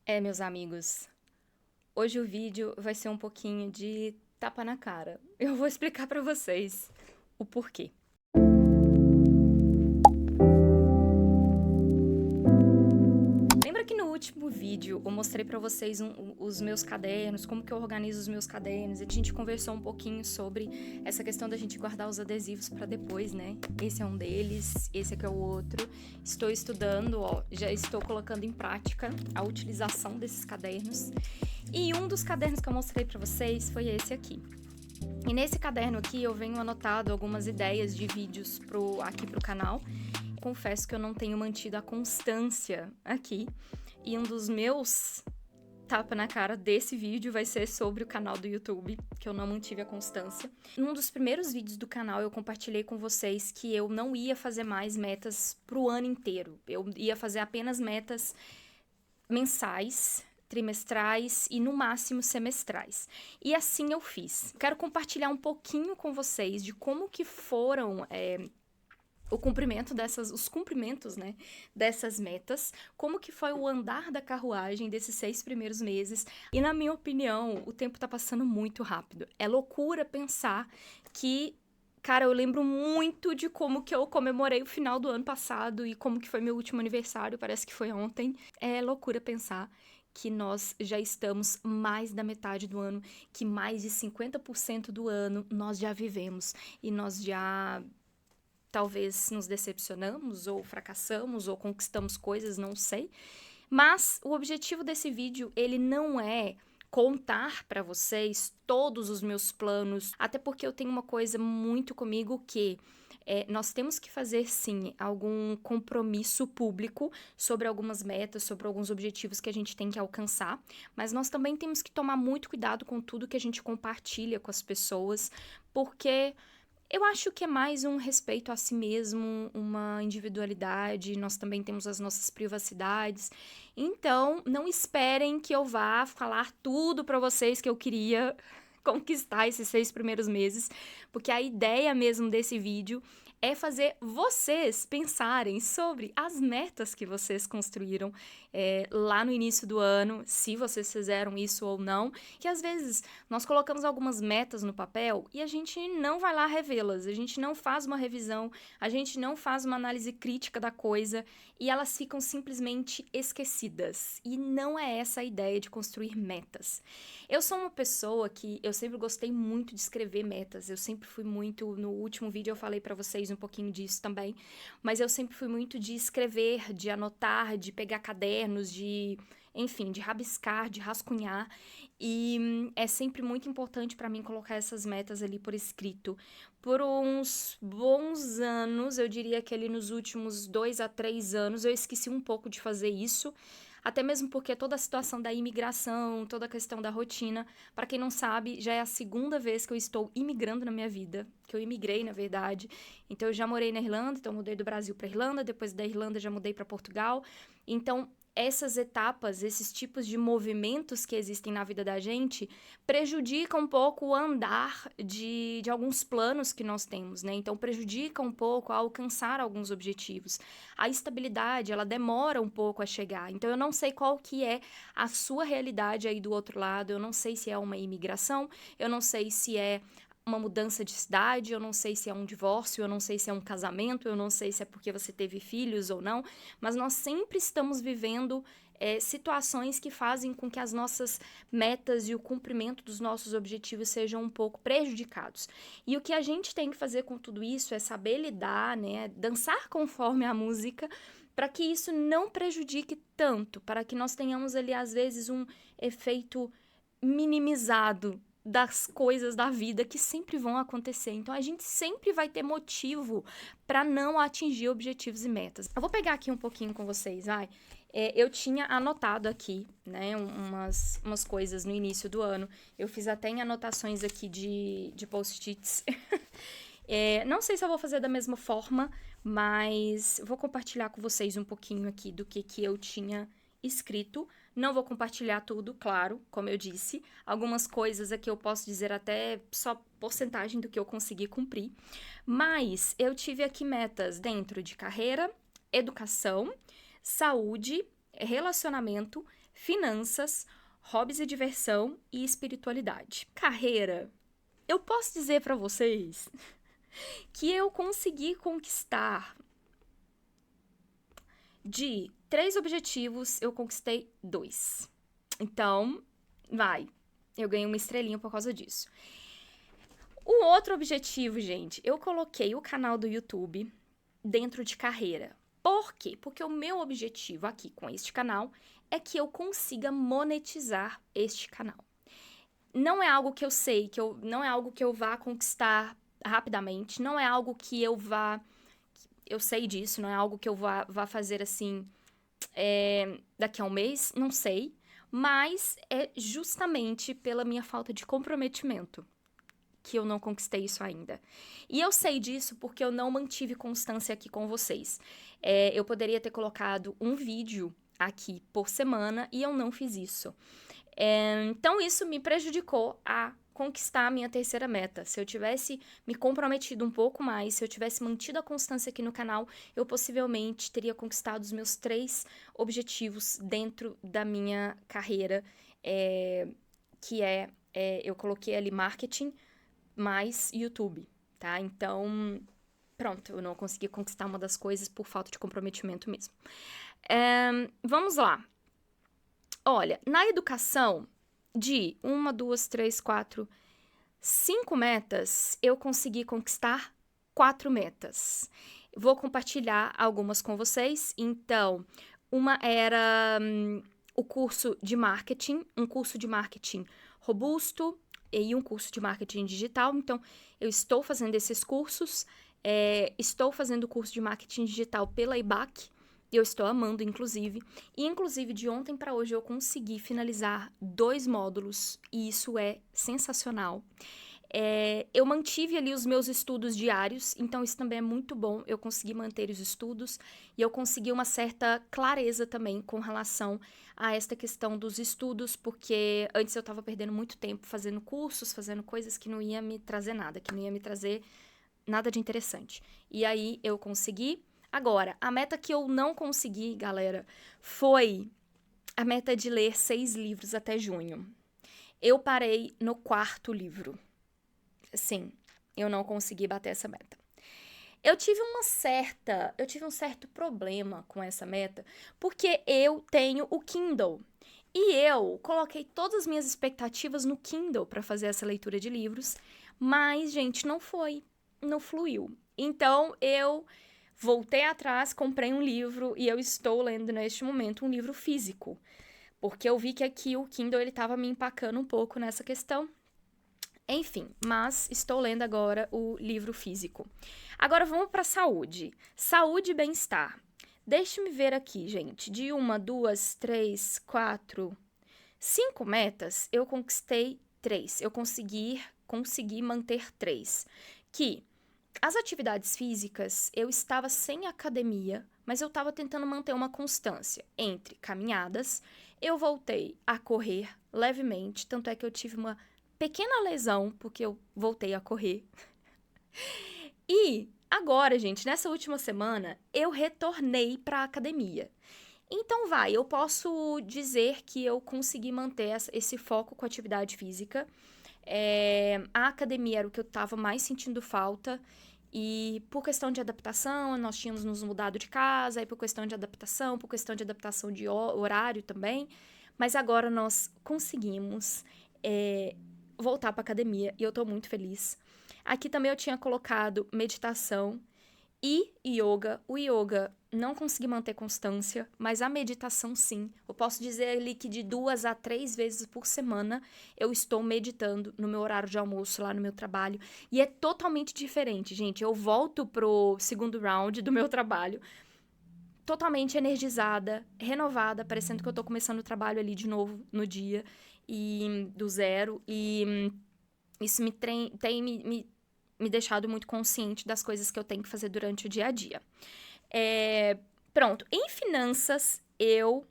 Meus amigos, hoje o vídeo vai ser um pouquinho de tapa na cara. Eu vou explicar pra vocês o porquê. Lembra que no último vídeo eu mostrei pra vocês os meus cadernos, como que eu organizo os meus cadernos, e a gente conversou um pouquinho sobre essa questão da gente guardar os adesivos pra depois, né? Esse é um deles, esse aqui é o outro. Estou estudando, já estou colocando em prática a utilização desses cadernos. E um dos cadernos que eu mostrei pra vocês foi esse aqui. E nesse caderno aqui eu venho anotado algumas ideias de vídeos aqui pro canal. Confesso que eu não tenho mantido a constância aqui. E um dos meus tapa na cara desse vídeo vai ser sobre o canal do YouTube, que eu não mantive a constância. Num dos primeiros vídeos do canal eu compartilhei com vocês que eu não ia fazer mais metas pro ano inteiro. Eu ia fazer apenas metas mensais, trimestrais e no máximo semestrais. E assim eu fiz. Quero compartilhar um pouquinho com vocês de como que foram os cumprimentos, né, dessas metas, como que foi o andar da carruagem desses 6 primeiros meses. E na minha opinião, o tempo tá passando muito rápido. É loucura pensar que cara, eu lembro muito de como que eu comemorei o final do ano passado e como que foi meu último aniversário, parece que foi ontem. É loucura pensar que nós já estamos mais da metade do ano, que mais de 50% do ano nós já vivemos e nós já talvez nos decepcionamos ou fracassamos ou conquistamos coisas, não sei. Mas o objetivo desse vídeo, ele não é contar para vocês todos os meus planos, até porque eu tenho uma coisa muito comigo que nós temos que fazer, sim, algum compromisso público sobre algumas metas, sobre alguns objetivos que a gente tem que alcançar, mas nós também temos que tomar muito cuidado com tudo que a gente compartilha com as pessoas, porque eu acho que é mais um respeito a si mesmo, uma individualidade, nós também temos as nossas privacidades. Então, não esperem que eu vá falar tudo para vocês que eu queria conquistar esses 6 primeiros meses, porque a ideia mesmo desse vídeo é fazer vocês pensarem sobre as metas que vocês construíram lá no início do ano, se vocês fizeram isso ou não, que às vezes nós colocamos algumas metas no papel e a gente não vai lá revê-las, a gente não faz uma revisão, a gente não faz uma análise crítica da coisa e elas ficam simplesmente esquecidas. E não é essa a ideia de construir metas. Eu sou uma pessoa que eu sempre gostei muito de escrever metas, eu sempre fui muito, no último vídeo eu falei pra vocês um pouquinho disso também, mas eu sempre fui muito de escrever, de anotar, de pegar cadernos, enfim, de rabiscar, de rascunhar, e é sempre muito importante pra mim colocar essas metas ali por escrito. Por uns bons anos, eu diria que ali nos últimos 2 a 3 anos, eu esqueci um pouco de fazer isso, até mesmo porque toda a situação da imigração, toda a questão da rotina, para quem não sabe, já é a segunda vez que eu estou imigrando na minha vida, que eu imigrei, na verdade. Então eu já morei na Irlanda, então eu mudei do Brasil para Irlanda, depois da Irlanda já mudei para Portugal. Então essas etapas, esses tipos de movimentos que existem na vida da gente, prejudicam um pouco o andar de alguns planos que nós temos, né? Então prejudica um pouco a alcançar alguns objetivos. A estabilidade, ela demora um pouco a chegar. Então eu não sei qual que é a sua realidade aí do outro lado, eu não sei se é uma imigração, eu não sei se é uma mudança de cidade, eu não sei se é um divórcio, eu não sei se é um casamento, eu não sei se é porque você teve filhos ou não, mas nós sempre estamos vivendo situações que fazem com que as nossas metas e o cumprimento dos nossos objetivos sejam um pouco prejudicados. E o que a gente tem que fazer com tudo isso é saber lidar, né, dançar conforme a música, para que isso não prejudique tanto, para que nós tenhamos ali, às vezes, um efeito minimizado das coisas da vida que sempre vão acontecer. Então a gente sempre vai ter motivo para não atingir objetivos e metas. Eu vou pegar aqui um pouquinho com vocês, vai. Eu tinha anotado aqui, né, umas coisas no início do ano. Eu fiz até em anotações aqui de post-its. Não sei se eu vou fazer da mesma forma, mas vou compartilhar com vocês um pouquinho aqui do que eu tinha escrito. Não vou compartilhar tudo, claro, como eu disse. Algumas coisas aqui eu posso dizer até só porcentagem do que eu consegui cumprir. Mas eu tive aqui metas dentro de carreira, educação, saúde, relacionamento, finanças, hobbies e diversão e espiritualidade. Carreira, eu posso dizer para vocês que eu consegui conquistar de 3 objetivos, eu conquistei 2. Então, eu ganhei uma estrelinha por causa disso. O outro objetivo, gente, eu coloquei o canal do YouTube dentro de carreira. Por quê? Porque o meu objetivo aqui com este canal é que eu consiga monetizar este canal. Não é algo que eu sei, não é algo que eu vá conquistar rapidamente, não é algo que eu sei disso, não é algo que eu vá fazer assim daqui a um mês, não sei, mas é justamente pela minha falta de comprometimento que eu não conquistei isso ainda. E eu sei disso porque eu não mantive constância aqui com vocês. Eu poderia ter colocado um vídeo aqui por semana e eu não fiz isso. Então, isso me prejudicou a conquistar a minha terceira meta. Se eu tivesse me comprometido um pouco mais, se eu tivesse mantido a constância aqui no canal, eu possivelmente teria conquistado os meus 3 objetivos dentro da minha carreira, eu coloquei ali marketing mais YouTube, tá? Então, pronto, eu não consegui conquistar uma das coisas por falta de comprometimento mesmo. Vamos lá. Olha, na educação, de 1, 2, 3, 4, 5 metas, eu consegui conquistar 4 metas. Vou compartilhar algumas com vocês. Então, uma era o curso de marketing, um curso de marketing robusto e um curso de marketing digital. Então, eu estou fazendo esses cursos, estou fazendo o curso de marketing digital pela IBAC, eu estou amando, inclusive. E, inclusive, de ontem para hoje eu consegui finalizar 2 módulos e isso é sensacional. Eu mantive ali os meus estudos diários, então isso também é muito bom. Eu consegui manter os estudos e eu consegui uma certa clareza também com relação a esta questão dos estudos, porque antes eu estava perdendo muito tempo fazendo cursos, fazendo coisas que não ia me trazer nada, que não ia me trazer nada de interessante. E aí eu consegui. Agora, a meta que eu não consegui, galera, foi a meta de ler 6 livros até junho. Eu parei no 4º livro. Sim, eu não consegui bater essa meta. Eu tive um certo problema com essa meta, porque eu tenho o Kindle. E eu coloquei todas as minhas expectativas no Kindle para fazer essa leitura de livros, mas, gente, não fluiu. Então, eu voltei atrás, comprei um livro e eu estou lendo neste momento um livro físico, porque eu vi que aqui o Kindle ele estava me empacando um pouco nessa questão. Enfim, mas estou lendo agora o livro físico. Agora vamos para saúde. Saúde e bem-estar. Deixe-me ver aqui, gente. De 1, 2, 3, 4, 5 metas, eu conquistei 3. Eu consegui manter 3. Que as atividades físicas, eu estava sem academia, mas eu estava tentando manter uma constância entre caminhadas. Eu voltei a correr levemente, tanto é que eu tive uma pequena lesão, porque eu voltei a correr. E agora, gente, nessa última semana, eu retornei para a academia. Então, eu posso dizer que eu consegui manter esse foco com a atividade física. A academia era o que eu estava mais sentindo falta. E por questão de adaptação, nós tínhamos nos mudado de casa, e por questão de adaptação de horário também. Mas agora nós conseguimos voltar para academia e eu tô muito feliz. Aqui também eu tinha colocado meditação e yoga. O yoga não consegui manter constância, mas a meditação sim. Eu posso dizer ali que de 2 a 3 vezes por semana eu estou meditando no meu horário de almoço lá no meu trabalho. E é totalmente diferente, gente. Eu volto pro 2º round do meu trabalho totalmente energizada, renovada, parecendo que eu tô começando o trabalho ali de novo no dia, e do zero, e isso tem me deixado muito consciente das coisas que eu tenho que fazer durante o dia a dia. Pronto, em finanças, eu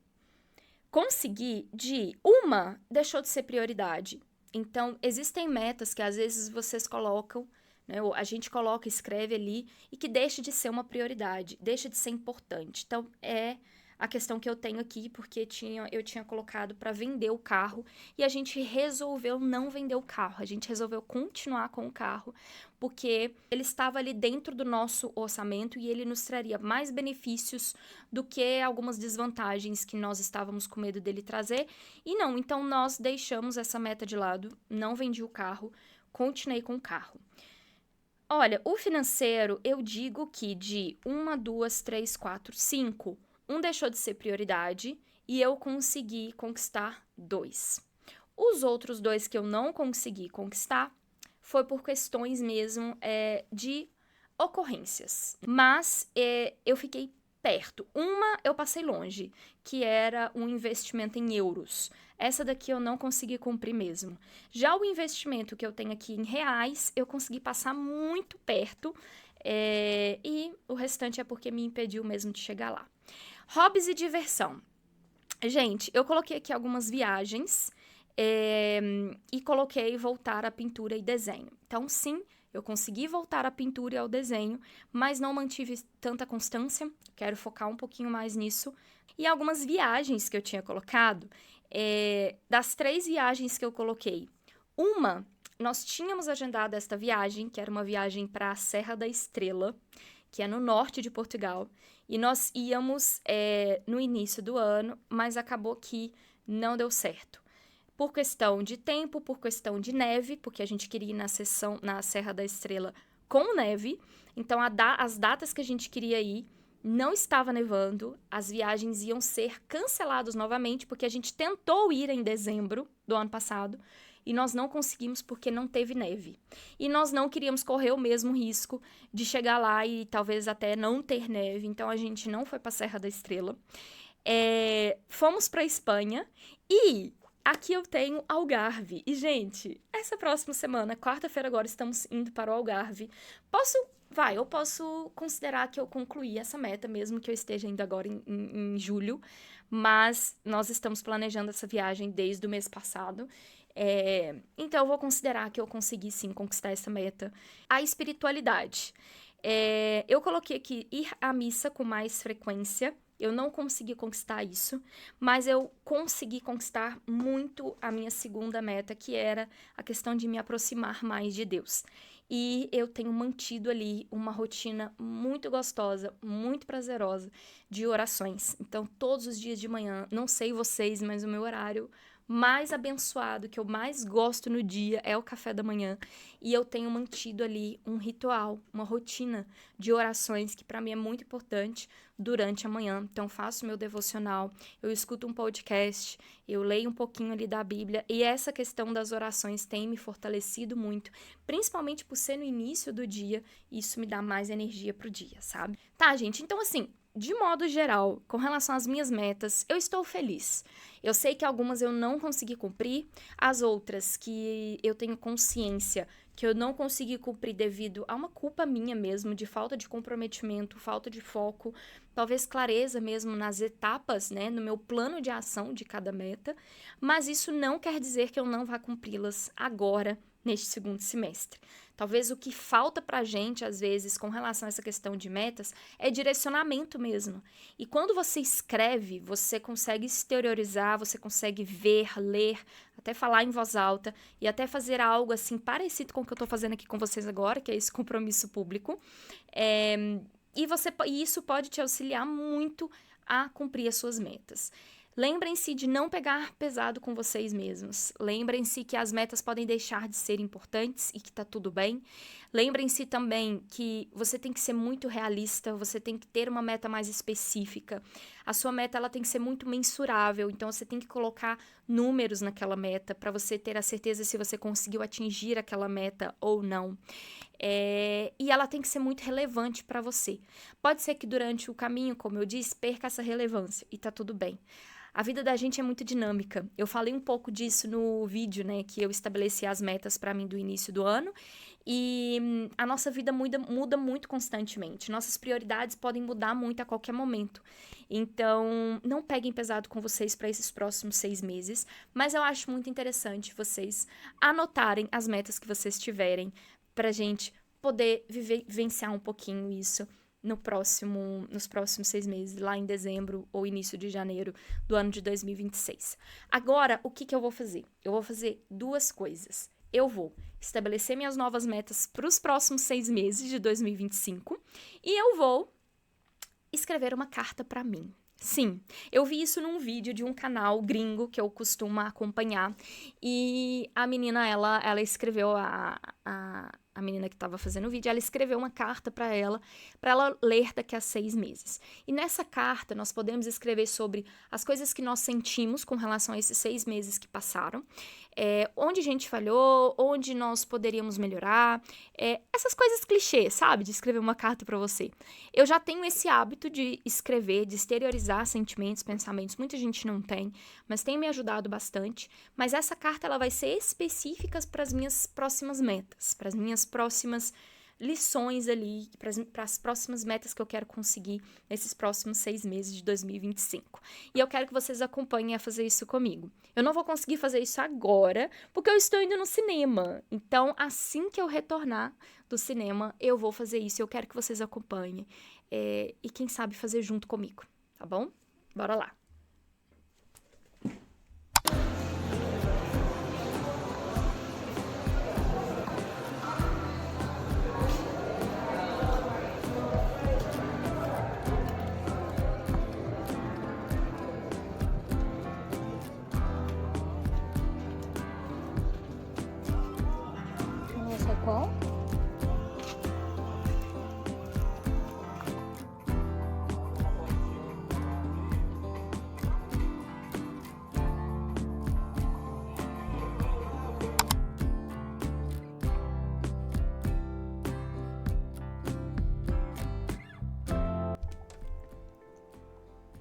consegui deixou de ser prioridade. Então, existem metas que às vezes vocês colocam, né, a gente coloca, escreve ali, e que deixa de ser uma prioridade, deixa de ser importante. Então, a questão que eu tenho aqui, porque eu tinha colocado para vender o carro e a gente resolveu não vender o carro, a gente resolveu continuar com o carro, porque ele estava ali dentro do nosso orçamento e ele nos traria mais benefícios do que algumas desvantagens que nós estávamos com medo dele trazer. E não, então nós deixamos essa meta de lado, não vendi o carro, continuei com o carro. Olha, o financeiro, eu digo que de 1, 2, 3, 4, 5, um deixou de ser prioridade e eu consegui conquistar 2. Os outros 2 que eu não consegui conquistar foi por questões mesmo de ocorrências. Mas eu fiquei perto. Uma eu passei longe, que era um investimento em euros. Essa daqui eu não consegui cumprir mesmo. Já o investimento que eu tenho aqui em reais, eu consegui passar muito perto, e o restante é porque me impediu mesmo de chegar lá. Hobbies e diversão. Gente, eu coloquei aqui algumas viagens e coloquei voltar à pintura e desenho. Então, sim, eu consegui voltar à pintura e ao desenho, mas não mantive tanta constância. Quero focar um pouquinho mais nisso. E algumas viagens que eu tinha colocado, das 3 viagens que eu coloquei, uma, nós tínhamos agendado esta viagem, que era uma viagem para a Serra da Estrela, que é no norte de Portugal, e nós íamos no início do ano, mas acabou que não deu certo. Por questão de tempo, por questão de neve, porque a gente queria ir na Serra da Estrela com neve. Então, as datas que a gente queria ir não estava nevando, as viagens iam ser canceladas novamente, porque a gente tentou ir em dezembro do ano passado e nós não conseguimos porque não teve neve. E nós não queríamos correr o mesmo risco de chegar lá e talvez até não ter neve, então a gente não foi para a Serra da Estrela. Fomos para a Espanha e aqui eu tenho Algarve. E, gente, essa próxima semana, quarta-feira agora, estamos indo para o Algarve. Eu posso considerar que eu concluí essa meta, mesmo que eu esteja indo agora em julho. Mas nós estamos planejando essa viagem desde o mês passado. Então, eu vou considerar que eu consegui, sim, conquistar essa meta. A espiritualidade. Eu coloquei aqui ir à missa com mais frequência. Eu não consegui conquistar isso, mas eu consegui conquistar muito a minha segunda meta, que era a questão de me aproximar mais de Deus. E eu tenho mantido ali uma rotina muito gostosa, muito prazerosa de orações. Então, todos os dias de manhã, não sei vocês, mas o meu horário mais abençoado, que eu mais gosto no dia, é o café da manhã. E eu tenho mantido ali um ritual, uma rotina de orações, que para mim é muito importante durante a manhã. Então, faço meu devocional, eu escuto um podcast, eu leio um pouquinho ali da Bíblia. E essa questão das orações tem me fortalecido muito, principalmente por ser no início do dia. Isso me dá mais energia pro dia, sabe? Tá, gente? Então, assim, de modo geral, com relação às minhas metas, eu estou feliz. Eu sei que algumas eu não consegui cumprir, as outras que eu tenho consciência que eu não consegui cumprir devido a uma culpa minha mesmo, de falta de comprometimento, falta de foco, talvez clareza mesmo nas etapas, né, no meu plano de ação de cada meta, mas isso não quer dizer que eu não vá cumpri-las agora, neste segundo semestre. Talvez o que falta pra gente, às vezes, com relação a essa questão de metas, é direcionamento mesmo. E quando você escreve, você consegue exteriorizar, você consegue ver, ler, até falar em voz alta e até fazer algo assim parecido com o que eu tô fazendo aqui com vocês agora, que é esse compromisso público. E isso pode te auxiliar muito a cumprir as suas metas. Lembrem-se de não pegar pesado com vocês mesmos. Lembrem-se que as metas podem deixar de ser importantes e que tá tudo bem. Lembrem-se também que você tem que ser muito realista, você tem que ter uma meta mais específica. A sua meta ela tem que ser muito mensurável, então você tem que colocar números naquela meta para você ter a certeza se você conseguiu atingir aquela meta ou não. E ela tem que ser muito relevante para você. Pode ser que durante o caminho, como eu disse, perca essa relevância e tá tudo bem. A vida da gente é muito dinâmica. Eu falei um pouco disso no vídeo, né, que eu estabeleci as metas para mim do início do ano. E a nossa vida muda muito constantemente. Nossas prioridades podem mudar muito a qualquer momento. Então, não peguem pesado com vocês para esses próximos 6 meses. Mas eu acho muito interessante vocês anotarem as metas que vocês tiverem pra gente poder vivenciar um pouquinho isso nos próximos 6 meses, lá em dezembro ou início de janeiro do ano de 2026. Agora, o que eu vou fazer? Eu vou fazer 2 coisas. Eu vou estabelecer minhas novas metas para os próximos 6 meses de 2025 e eu vou escrever uma carta para mim. Sim, eu vi isso num vídeo de um canal gringo que eu costumo acompanhar e a menina, ela escreveu, a menina que estava fazendo o vídeo, ela escreveu uma carta para ela ler daqui a 6 meses. E nessa carta nós podemos escrever sobre as coisas que nós sentimos com relação a esses 6 meses que passaram, onde a gente falhou, onde nós poderíamos melhorar, essas coisas clichês, sabe? De escrever uma carta para você. Eu já tenho esse hábito de escrever, de exteriorizar sentimentos, pensamentos. Muita gente não tem, mas tem me ajudado bastante. Mas essa carta ela vai ser específica para as minhas próximas metas, para as minhas próximas lições ali, para as próximas metas que eu quero conseguir nesses próximos 6 meses de 2025. E eu quero que vocês acompanhem a fazer isso comigo. Eu não vou conseguir fazer isso agora, porque eu estou indo no cinema. Então, assim que eu retornar do cinema, eu vou fazer isso. Eu quero que vocês acompanhem. E quem sabe fazer junto comigo, tá bom? Bora lá. Essa qual?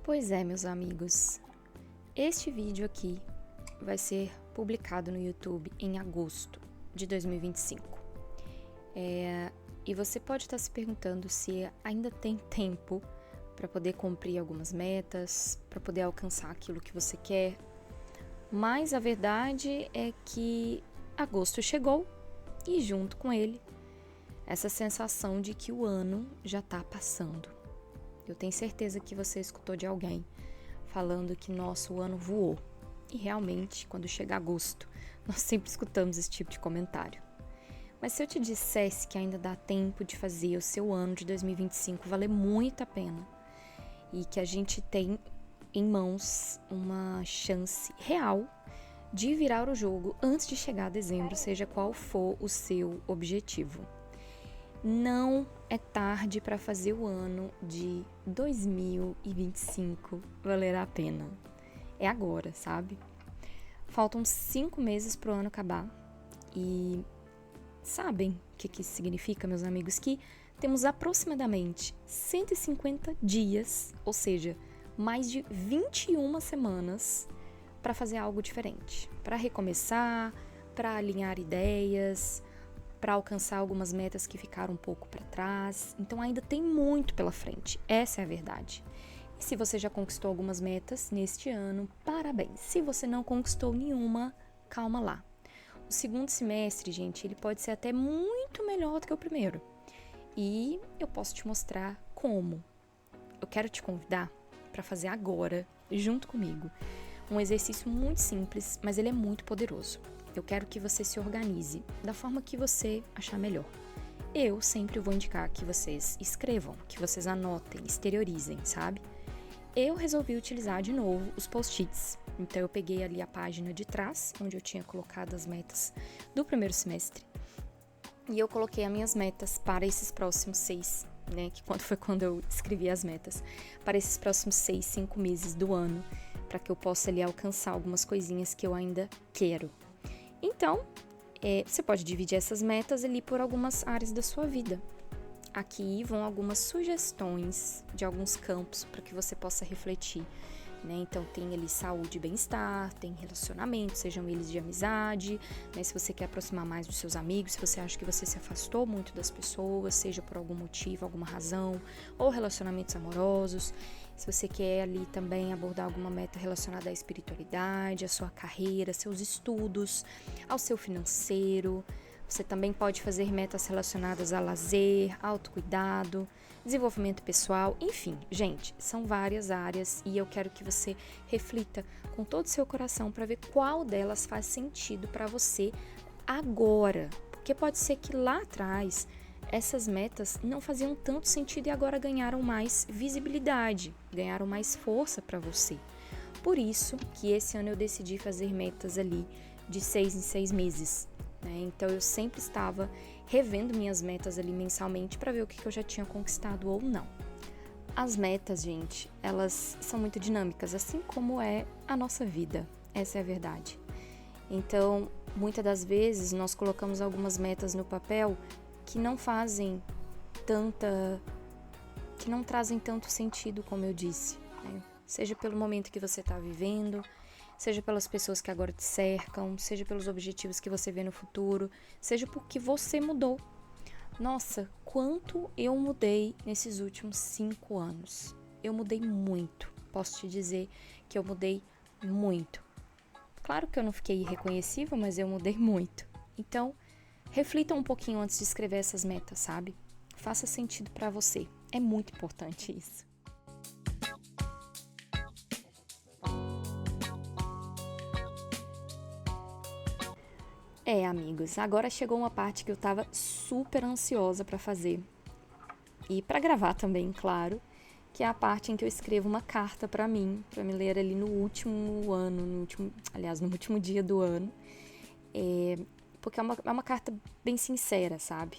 Pois é, meus amigos, este vídeo aqui vai ser publicado no YouTube em agosto de 2025. E você pode estar se perguntando se ainda tem tempo para poder cumprir algumas metas, para poder alcançar aquilo que você quer. Mas a verdade é que agosto chegou e junto com ele essa sensação de que o ano já está passando. Eu tenho certeza que você escutou de alguém falando que nosso ano voou. E realmente, quando chega agosto, nós sempre escutamos esse tipo de comentário. Mas se eu te dissesse que ainda dá tempo de fazer o seu ano de 2025 valer muito a pena e que a gente tem em mãos uma chance real de virar o jogo antes de chegar a dezembro, seja qual for o seu objetivo. Não é tarde para fazer o ano de 2025 valer a pena. É agora, sabe? Faltam 5 meses para o ano acabar. E sabem o que isso significa, meus amigos? Que temos aproximadamente 150 dias, ou seja, mais de 21 semanas para fazer algo diferente. Para recomeçar, para alinhar ideias, para alcançar algumas metas que ficaram um pouco para trás. Então ainda tem muito pela frente, essa é a verdade. E se você já conquistou algumas metas neste ano, parabéns. Se você não conquistou nenhuma, calma lá. O segundo semestre, gente, ele pode ser até muito melhor do que o primeiro. E eu posso te mostrar como. Eu quero te convidar para fazer agora, junto comigo, um exercício muito simples, mas ele é muito poderoso. Eu quero que você se organize da forma que você achar melhor. Eu sempre vou indicar que vocês escrevam, que vocês anotem, exteriorizem, sabe? Eu resolvi utilizar de novo os post-its. Então eu peguei ali a página de trás, onde eu tinha colocado as metas do primeiro semestre. E eu coloquei as minhas metas para esses próximos 6, né? Que foi quando eu escrevi as metas. Para esses próximos 6, 5 meses do ano, para que eu possa ali alcançar algumas coisinhas que eu ainda quero. Então, você pode dividir essas metas ali por algumas áreas da sua vida. Aqui vão algumas sugestões de alguns campos para que você possa refletir, né? Então, tem ali saúde e bem-estar, tem relacionamentos, sejam eles de amizade, né? Se você quer aproximar mais dos seus amigos, se você acha que você se afastou muito das pessoas, seja por algum motivo, alguma razão, ou relacionamentos amorosos. Se você quer ali também abordar alguma meta relacionada à espiritualidade, à sua carreira, seus estudos, ao seu financeiro. Você também pode fazer metas relacionadas a lazer, autocuidado, desenvolvimento pessoal, enfim, gente, são várias áreas e eu quero que você reflita com todo o seu coração para ver qual delas faz sentido para você agora, porque pode ser que lá atrás essas metas não faziam tanto sentido e agora ganharam mais visibilidade, ganharam mais força para você. Por isso que esse ano eu decidi fazer metas ali de 6 em 6 meses, né? Então eu sempre estava revendo minhas metas ali mensalmente para ver o que eu já tinha conquistado ou não. As metas, gente, elas são muito dinâmicas, assim como é a nossa vida, essa é a verdade. Então, muitas das vezes nós colocamos algumas metas no papel que não trazem tanto sentido, como eu disse, né? Seja pelo momento que você está vivendo, seja pelas pessoas que agora te cercam, seja pelos objetivos que você vê no futuro, seja porque você mudou. Nossa, quanto eu mudei nesses últimos 5 anos. Eu mudei muito, posso te dizer que eu mudei muito. Claro que eu não fiquei irreconhecível, mas eu mudei muito. Então, reflita um pouquinho antes de escrever essas metas, sabe? Faça sentido para você. É muito importante isso. Amigos, agora chegou uma parte que eu tava super ansiosa para fazer. E para gravar também, claro, que é a parte em que eu escrevo uma carta para mim, para me ler ali no último ano, no último dia do ano. Porque é uma carta bem sincera, sabe?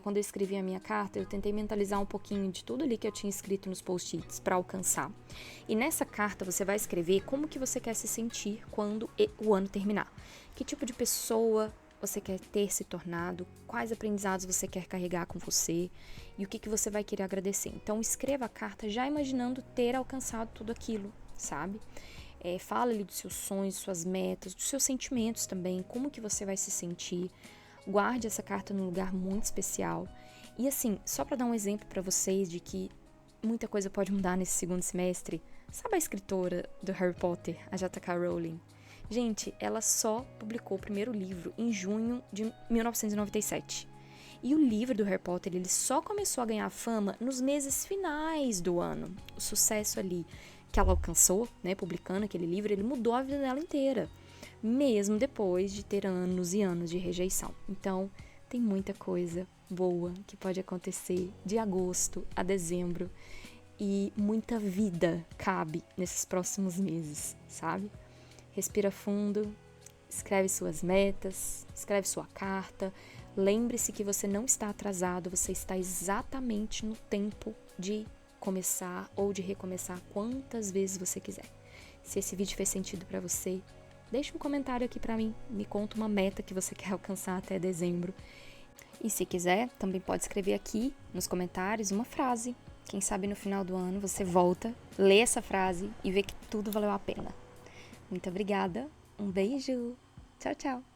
Quando eu escrevi a minha carta, eu tentei mentalizar um pouquinho de tudo ali que eu tinha escrito nos post-its para alcançar. E nessa carta você vai escrever como que você quer se sentir quando o ano terminar. Que tipo de pessoa você quer ter se tornado, quais aprendizados você quer carregar com você e o que você vai querer agradecer. Então escreva a carta já imaginando ter alcançado tudo aquilo, sabe? Fala ali dos seus sonhos, suas metas, dos seus sentimentos também, como que você vai se sentir. Guarde essa carta num lugar muito especial. E assim, só para dar um exemplo para vocês de que muita coisa pode mudar nesse segundo semestre, sabe a escritora do Harry Potter, a J.K. Rowling? Gente, ela só publicou o primeiro livro em junho de 1997. E o livro do Harry Potter, ele só começou a ganhar fama nos meses finais do ano. O sucesso ali que ela alcançou, né, publicando aquele livro, ele mudou a vida dela inteira, mesmo depois de ter anos e anos de rejeição. Então, tem muita coisa boa que pode acontecer de agosto a dezembro e muita vida cabe nesses próximos meses, sabe? Respira fundo, escreve suas metas, escreve sua carta. Lembre-se que você não está atrasado, você está exatamente no tempo de começar ou de recomeçar quantas vezes você quiser. Se esse vídeo fez sentido para você, deixa um comentário aqui para mim, me conta uma meta que você quer alcançar até dezembro. E se quiser, também pode escrever aqui nos comentários uma frase. Quem sabe no final do ano você volta, lê essa frase e vê que tudo valeu a pena. Muito obrigada, um beijo, tchau, tchau!